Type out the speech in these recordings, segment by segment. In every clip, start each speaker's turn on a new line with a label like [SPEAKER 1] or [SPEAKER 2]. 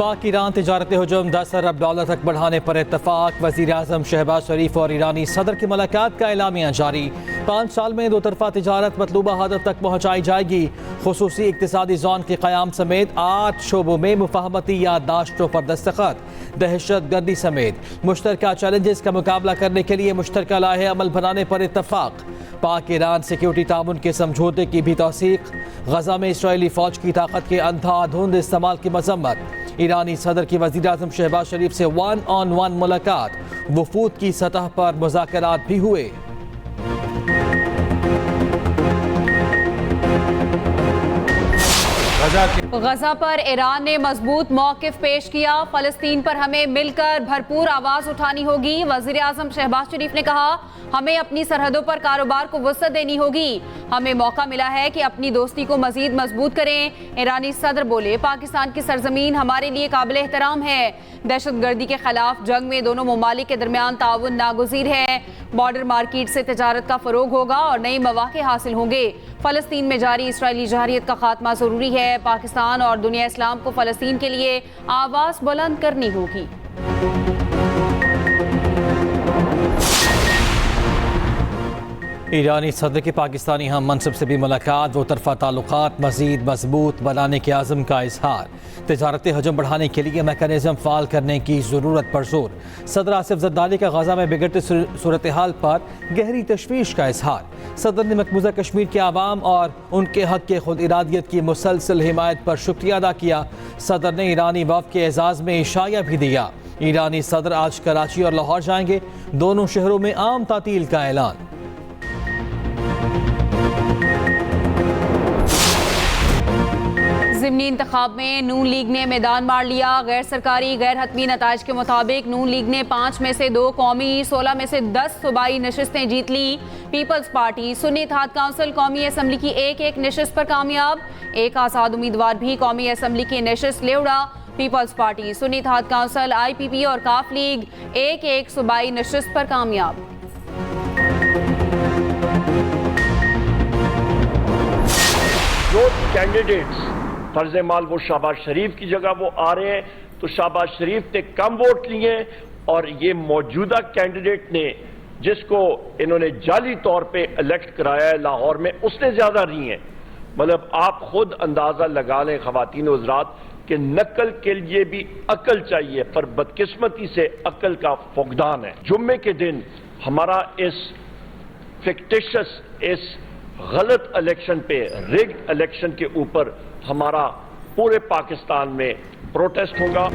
[SPEAKER 1] पाक ईरान तिजारती हुजूम 10 अरब डॉलर तक बढ़ाने पर इत्तफाक। वज़ीर आज़म शहबाज शरीफ और ईरानी सदर की मुलाकात का एलामिया जारी। 5 साल में 2 तरफा तिजारत मतलूबा हदफ तक पहुँचाई जाएगी। खुसूसी इक्तिसादी जोन के क़याम समेत 8 शोबों में मुफाहमती याददाश्तों पर दस्तखत। दहशत गर्दी समेत मुश्तरका चैलेंजेस का मुकाबला करने के लिए मुश्तरका लाहे अमल बनाने पर इत्तफाक। पाक ईरान सिक्योरिटी ताउन के समझौते की भी तौसीक। गजा में इसराइली फ़ौज की ताकत के अंधाधुंध इस्तेमाल की मजम्मत। ईरानी सदर की वज़ीर आज़म शहबाज शरीफ से 1-on-1 मुलाकात। वफूद की सतह पर मुज़ाकरात भी हुए।
[SPEAKER 2] गजा पर ईरान ने मजबूत मौक़िफ़ पेश किया। फ़लस्तीन पर हमें मिलकर भरपूर आवाज़ उठानी होगी। वज़ीर आज़म शहबाज शरीफ ने कहा, हमें अपनी सरहदों पर कारोबार को वुसअत देनी होगी। हमें मौका मिला है कि अपनी दोस्ती को मजीद मजबूत करें। ईरानी सदर बोले, पाकिस्तान की सरजमीन हमारे लिए काबिल एहतराम है। दहशत गर्दी के खिलाफ जंग में दोनों ममालिक के दरमियान ताउन नागुज़ीर है। बॉर्डर मार्केट से तजारत का फ़रोग होगा और नए मौक़े हासिल होंगे। फ़लस्तीन में जारी इसराइली जहरियत का खात्मा ज़रूरी है। पाकिस्तान और दुनिया इस्लाम को फ़लस्तीन के लिए आवाज़ बुलंद करनी होगी।
[SPEAKER 1] ईरानी सदर की पाकिस्तानी हम मनसब से भी मुलाकात। वो तरफा ताल्लुकात मज़ीद मजबूत बनाने के आज़म का इजहार। तिजारती हजम बढ़ाने के लिए मैकेनिज़्म फ़ाल करने की ज़रूरत पर जोर। सदर आसिफ ज़रदारी का गजा में बिगड़ती सूरत हाल पर गहरी तशवीश का इजहार। सदर ने मकबूजा कश्मीर के आवाम और उनके हक़ के खुद इरादियत की मुसलसल हिमायत पर शुक्रिया अदा किया। सदर ने ईरानी वफ़द के एजाज़ में इशाया भी दिया। ईरानी सदर आज कराची और लाहौर जाएंगे। दोनों शहरों में आम तातील का ऐलान।
[SPEAKER 2] ज़िमनी इंतखाब में नून लीग ने मैदान मार लिया। गैर सरकारी गैर हतमी नताइज के मुताबिक नून लीग ने 5 में से 2 कौमी, 16 में से 10 सूबाई नशिस्तें जीत ली। पीपल्स पार्टी सुन्नी इत्तेहाद काउंसिल कौमी असम्बली की एक नशिस्त पर कामयाब। एक आज़ाद उम्मीदवार भी कौमी असम्बली की नशिस्त ले उड़ा। पीपल्स पार्टी, सुन्नी इत्तेहाद काउंसिल, IPP और काफ लीग एक सूबाई नशिस्त पर कामयाब।
[SPEAKER 3] जो कैंडिडेट्स फर्ज माल वो शहबाज शरीफ की जगह वो आ रहे हैं, तो शहबाज शरीफ ने कम वोट लिए और ये मौजूदा कैंडिडेट ने जिसको इन्होंने जाली तौर पे इलेक्ट कराया है लाहौर में, उसने ज्यादा ली हैं। मतलब आप खुद अंदाजा लगा लें ख़वातीन व हज़रात कि नकल के लिए भी अकल चाहिए, पर बदकिस्मती से अकल का फुकदान है। जुम्मे के दिन हमारा इस फिक्टिशियस, इस गलत इलेक्शन पे, रिग्ड इलेक्शन के ऊपर हमारा पूरे पाकिस्तान में प्रोटेस्ट होगा।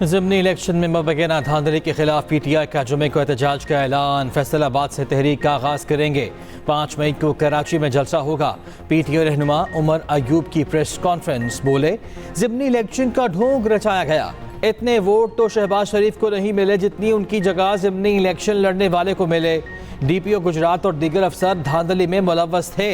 [SPEAKER 1] ज़िमनी इलेक्शन में मुबैना धांधली के खिलाफ PTI का जुमे को एहतजाज का ऐलान। फैसलाबाद से तहरीक का आगाज करेंगे। 5 मई को कराची में जलसा होगा। PTI रहनुमा उमर अयूब की प्रेस कॉन्फ्रेंस, बोले, ज़िमनी इलेक्शन का ढोंग रचाया गया। इतने वोट तो शहबाज शरीफ को नहीं मिले जितनी उनकी जगह ज़िमनी इलेक्शन लड़ने वाले को मिले। DPO गुजरात और दीगर अफसर धांधली में मुलव्वस थे।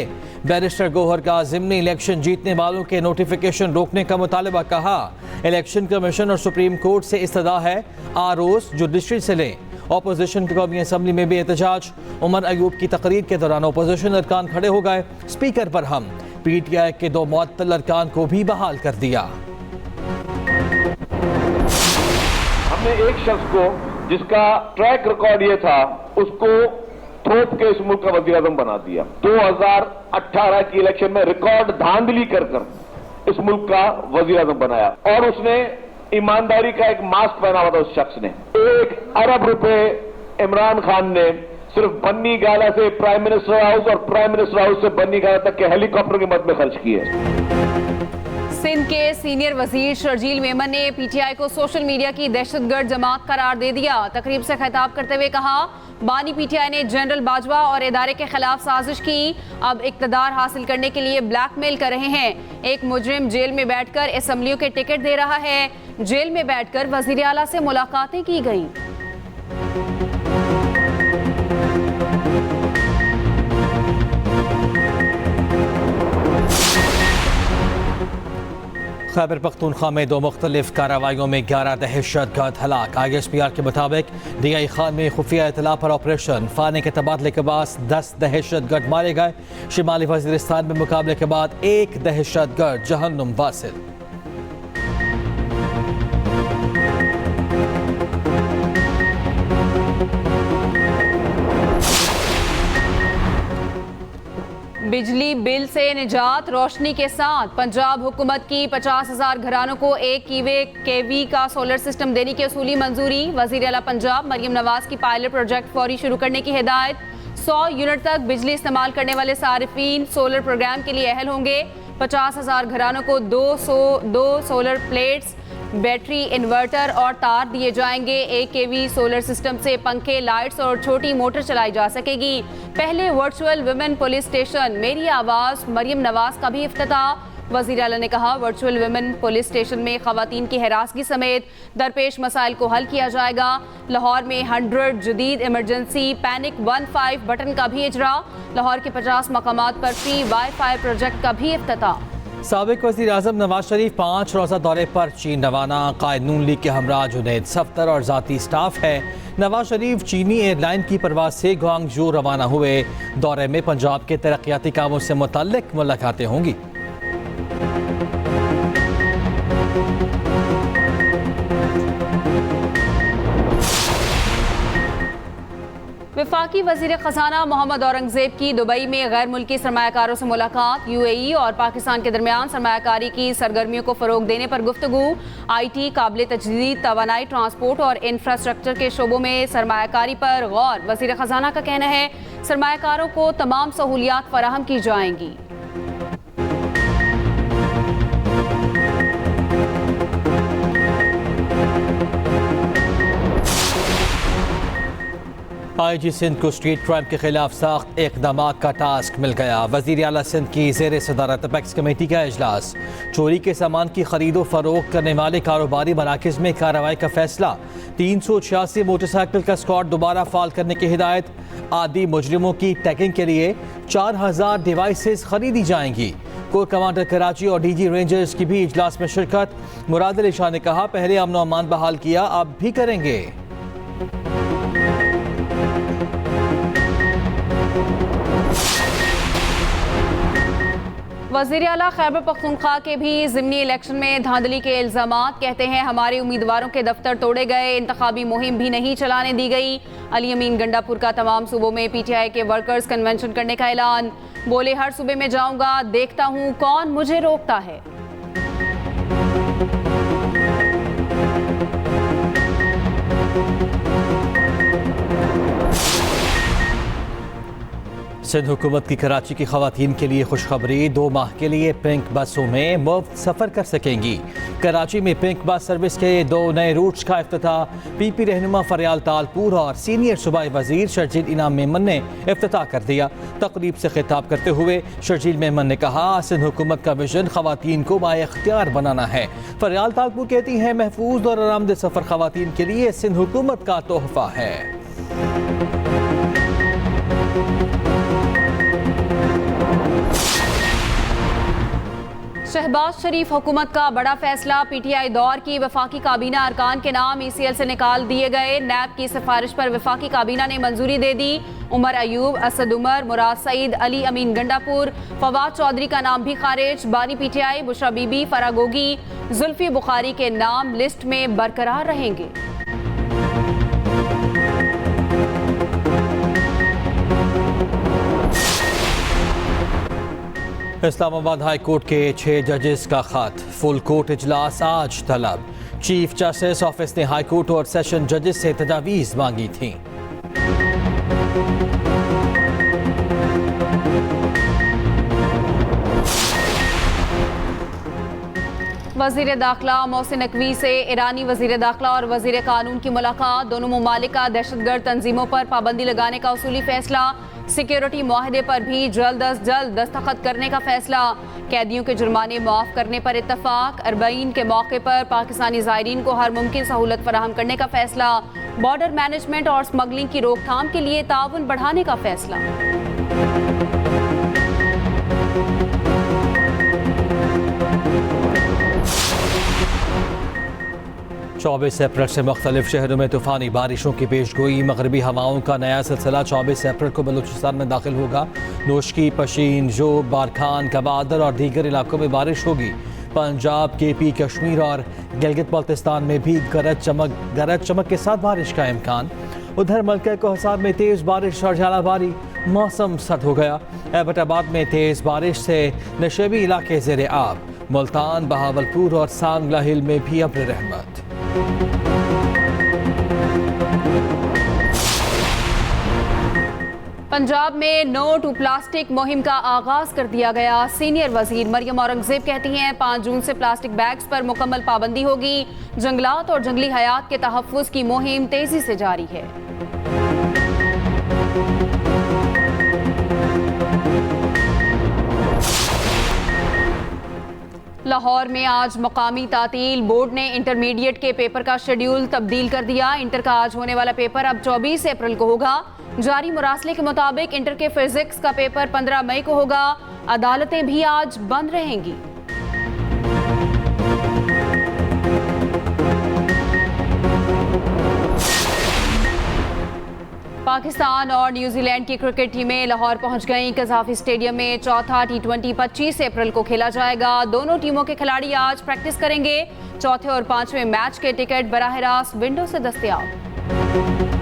[SPEAKER 1] बैरिस्टर गौहर का ज़िमनी इलेक्शन जीतने वालों के नोटिफिकेशन रोकने का मुतालबा। कहा, इलेक्शन कमीशन और सुप्रीम कोर्ट से इस्तदा है ROs जुडिशरी से लें। अपोजिशन की कौमी असम्बली में भी एहतजाज। उमर अयूब की तकरीर के दौरान अपोजिशन अरकान खड़े हो गए। स्पीकर पर हम PTI के 2 मुअत्तल अरकान को भी बहाल कर दिया।
[SPEAKER 4] हमने एक शख्स को जिसका ट्रैक रिकॉर्ड ये था, उसको थोप के इस मुल्क का वज़ीर आज़म बना दिया। 2018 की इलेक्शन में रिकॉर्ड धांधली कर इस मुल्क का वज़ीर आज़म बनाया और उसने ईमानदारी का एक मास्क पहना हुआ था। उस शख्स ने 1 अरब रुपए इमरान खान ने सिर्फ बन्नी गाला से प्राइम मिनिस्टर हाउस और प्राइम मिनिस्टर हाउस से बन्नी गाला तक के हेलीकॉप्टर की मद में खर्च किए।
[SPEAKER 2] सिंध के सीनियर वजीर शर्जील मेमन ने PTI को सोशल मीडिया की दहशतगर्द जमात करार दे दिया। तकरीब से खिताब करते हुए कहा, बानी PTI ने जनरल बाजवा और इदारे के खिलाफ साजिश की। अब इक्तदार हासिल करने के लिए ब्लैकमेल कर रहे हैं। एक मुजरिम जेल में बैठकर असम्बलियों के टिकट दे रहा है। जेल में बैठकर वजीर आला से मुलाकातें की गई।
[SPEAKER 1] खैबर पख्तूनख्वा में 2 मुख्तलिफ कार्रवाइयों में 11 दहशतगर्द हलाक। ISPR के मुताबिक DI खान में खुफिया इतला पर ऑपरेशन फाने के तबादले के बाद 10 दहशतगर्द मारे गए। शिमाली वजीरिस्तान में मुकाबले के बाद 1 दहशतगर्द जहन्नुम वासिल।
[SPEAKER 2] बिजली बिल से निजात रोशनी के साथ पंजाब हुकूमत की 50,000 घरानों को 1 केवी का सोलर सिस्टम देने की असूली मंजूरी। वज़ीर आला पंजाब मरियम नवाज की पायलट प्रोजेक्ट फौरी शुरू करने की हिदायत। 100 यूनिट तक बिजली इस्तेमाल करने वाले सारिफीन सोलर प्रोग्राम के लिए अहल होंगे। 50,000 घरानों को 2 सोलर प्लेट्स, बैटरी, इन्वर्टर और तार दिए जाएंगे। 1 केवी सोलर सिस्टम से पंखे, लाइट्स और छोटी मोटर चलाई जा सकेगी। पहले वर्चुअल वुमेन पुलिस स्टेशन मेरी आवाज़ मरियम नवाज का भी इफ्तिताह। वज़ीर आला ने कहा, वर्चुअल वुमेन पुलिस स्टेशन में ख़वातीन की हिरासगी समेत दरपेश मसाइल को हल किया जा। लाहौर में 100 जदीद इमरजेंसी पैनिक 15 बटन का भी इजरा। लाहौर के 50 मकामात पर फ्री वाईफाई प्रोजेक्ट का भी इफ्तिताह।
[SPEAKER 1] साबिक वज़ीर आज़म नवाज शरीफ 5 रोज़ा दौरे पर चीन रवाना। कायद नून लीग के हमरा जुनैद सफ्तर और ज़ाती स्टाफ है। नवाज शरीफ चीनी एयरलाइन की परवाज से ग्वांगझू रवाना हुए। दौरे में पंजाब के तरक्याती कामों से मुतल्लिक मुलाकातें होंगी।
[SPEAKER 2] वफाकी वज़ीर ख़ज़ाना मोहम्मद औरंगज़ेब की दुबई में गैर मुल्की सरमायाकारों से मुलाकात। UAE और पाकिस्तान के दरमियान सरमायाकारी की सरगर्मियों को फ़रोग देने पर गुफ्तगू। IT, काबिल तजदीद तवानाई, ट्रांसपोर्ट और इंफ्रास्ट्रक्चर के शोबों में सरमायाकारी पर गौर। वज़ीर ख़ज़ाना का कहना है, सरमायाकारों को तमाम सहूलियात फराहम की जाएंगी।
[SPEAKER 1] IG सिंध को स्ट्रीट क्राइम के खिलाफ सख्त इक़दामात का टास्क मिल गया। वज़ीर आला सिंध की ज़ेर सदारत अपेक्स कमेटी का इजलास। चोरी के सामान की खरीदो फरोख्त करने वाले कारोबारी मराकज़ में कार्रवाई का फैसला। 386 मोटरसाइकिल का स्क्वाड दोबारा फाल करने की हिदायत। आदि मुजरिमों की टैगिंग के लिए 4000 डिवाइसेस खरीदी जाएंगी। कोर कमांडर कराची और DG रेंजर्स की भी इजलास में शिरकत। मुराद अली शाह ने कहा, पहले अमन व अमान बहाल किया, अब भी करेंगे।
[SPEAKER 2] वज़ीर आला खैबर पख्तूनख्वा के भी ज़िमनी इलेक्शन में धांधली के इल्ज़ामात। कहते हैं, हमारे उम्मीदवारों के दफ्तर तोड़े गए, इंतखाबी मुहिम भी नहीं चलाने दी गई। अली अमीन गंडापुर का तमाम सूबों में PTI के वर्कर्स कन्वेंशन करने का ऐलान। बोले, हर सूबे में जाऊंगा, देखता हूँ कौन मुझे रोकता है।
[SPEAKER 1] सिंध हुकूमत की कराची की खवातीन के लिए खुशखबरी। 2 माह के लिए पिंक बसों में मुफ्त सफ़र कर सकेंगी। कराची में पिंक बस सर्विस के 2 नए रूट्स का इफ्तिताह। PP रहनुमा फरियाल तालपुर और सीनियर सूबाई वजीर शर्जील इनाम मेमन ने इफ्तिताह कर दिया। तकरीब से खिताब करते हुए शर्जील मेमन ने कहा, सिंध हुकूमत का विजन खवातीन को बाइख्तियार बनाना है। फरियाल तालपुर कहती हैं, महफूज और आरामदेह सफ़र खवातीन के लिए सिंध हुकूमत का तोहफा है।
[SPEAKER 2] शहबाज शरीफ हुकूमत का बड़ा फैसला। PTI दौर की वफाकी काबीना अरकान के नाम ECL से निकाल दिए गए। नैब की सिफारिश पर वफाकी काबीना ने मंजूरी दे दी। उमर अयूब, असद उमर, मुराद सईद, अली अमीन गंडापुर, फवाद चौधरी का नाम भी खारिज। बानी PTI बुशरा बीबी, फरागोगी, जुल्फी बुखारी के नाम लिस्ट में बरकरार रहेंगे।
[SPEAKER 1] इस्लामाबाद हाई कोर्ट के 6 जजेस का खत। फुल कोर्ट इजलास आज तलब। चीफ जस्टिस ऑफिस ने हाई कोर्ट और सेशन जजेस से तजावीज़ मांगी थी।
[SPEAKER 2] वज़ीर दाखिला मोहसिन नकवी से ईरानी वज़ीर दाखिला और वज़ीर कानून की मुलाकात। दोनों ममालिक का दहशतगर्द तंजीमों पर पाबंदी लगाने का उसूली फैसला। सिक्योरिटी मुआहदे पर भी जल्द अज जल्द दस्तखत करने का फैसला। कैदियों के जुर्माने माफ़ करने पर इत्तफाक। अरबईन के मौके पर पाकिस्तानी ज़ायरीन को हर मुमकिन सहूलत फराहम करने का फैसला। बॉर्डर मैनेजमेंट और स्मगलिंग की रोकथाम के लिए ताउन बढ़ाने का फैसला।
[SPEAKER 1] 24 अप्रैल से मुख्तलिफ शहरों में तूफ़ानी बारिशों की पेशगोई। मगरबी हवाओं का नया सिलसिला 24 अप्रैल को बलूचिस्तान में दाखिल होगा। नोशकी, पशीन, जोब, बारखान, कबादर और दीगर इलाकों में बारिश होगी। पंजाब, KP, कश्मीर और गिलगित बल्तिस्तान में भी गरज चमक के साथ बारिश का इम्कान। उधर मलका कोहसार में तेज बारिश और झालाबारी, मौसम सर्द हो गया। एबटाबाद में तेज बारिश से नशेबी इलाके ज़ेरे आब। मुल्तान, बहावलपुर और सांगला हिल में भी अब्र रहमत।
[SPEAKER 2] पंजाब में नो टू प्लास्टिक मुहिम का आगाज कर दिया गया। सीनियर वजीर मरियम औरंगजेब कहती हैं 5 जून से प्लास्टिक बैग्स पर मुकम्मल पाबंदी होगी। जंगलात और जंगली हयात के तहफ़्फ़ुज़ की मुहिम तेजी से जारी है। लाहौर में आज मकामी तातील। बोर्ड ने इंटरमीडिएट के पेपर का शेड्यूल तब्दील कर दिया। इंटर का आज होने वाला पेपर अब 24 अप्रैल को होगा। जारी मुरासले के मुताबिक इंटर के फिजिक्स का पेपर 15 मई को होगा। अदालतें भी आज बंद रहेंगी। पाकिस्तान और न्यूजीलैंड की क्रिकेट टीमें लाहौर पहुंच गईं। कज़ाफी स्टेडियम में चौथा T20 25 अप्रैल को खेला जाएगा। दोनों टीमों के खिलाड़ी आज प्रैक्टिस करेंगे। चौथे और 5वें मैच के टिकट बराह रास्त विंडो से दस्तयाब।